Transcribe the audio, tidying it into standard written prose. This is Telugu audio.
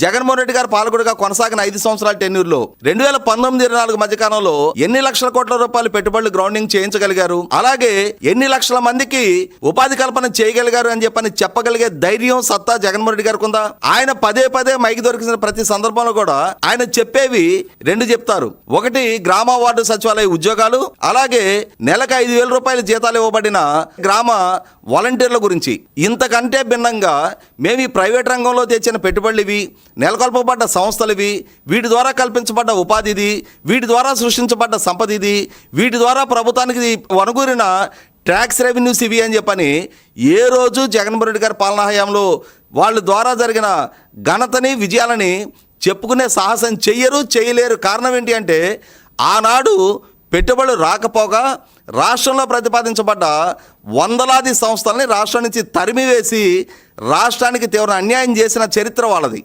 జగన్మోహన్ రెడ్డి గారు పాలకుడిగా కొనసాగిన 5 సంవత్సరాల టెన్యూర్లో 2019-24 మధ్యకాలంలో ఎన్ని లక్షల కోట్ల రూపాయలు పెట్టుబడులు గ్రౌండింగ్ చేయించగలిగారు, అలాగే ఎన్ని లక్షల మందికి ఉపాధి కల్పన చేయగలిగారు అని చెప్పగలిగే ధైర్యం, సత్తా జగన్మోహన్ రెడ్డి గారికి ఉందా? ఆయన పదే పదే మైకి దొరికిన ప్రతి సందర్భంలో కూడా ఆయన చెప్పేవి 2 చెప్తారు. ఒకటి గ్రామ వార్డు సచివాలయ ఉద్యోగాలు, అలాగే నెలకు 5,000 రూపాయల జీతాలు ఇవ్వబడిన గ్రామ వాలంటీర్ల గురించి. ఇంతకంటే భిన్నంగా మేము ఈ ప్రైవేట్ రంగంలో తెచ్చిన పెట్టుబడులు ఇవి, నెలకొల్పబడ్డ సంస్థలు ఇవి, వీటి ద్వారా కల్పించబడ్డ ఉపాధి ఇది, వీటి ద్వారా సృష్టించబడ్డ సంపద ఇది, వీటి ద్వారా ప్రభుత్వానికి వనగూరిన ట్యాక్స్ రెవెన్యూస్ ఇవి అని చెప్పని ఏ రోజు జగన్మోహన్ రెడ్డి గారి పాలనా హయాంలో వాళ్ళ ద్వారా జరిగిన ఘనతని, విజయాలని చెప్పుకునే సాహసం చేయలేరు. కారణం ఏంటి అంటే ఆనాడు పెట్టుబడులు రాకపోగా రాష్ట్రంలో ప్రతిపాదించబడ్డ వందలాది సంస్థలని రాష్ట్రం నుంచి తరిమివేసి రాష్ట్రానికి తీవ్ర అన్యాయం చేసిన చరిత్ర వాళ్ళది.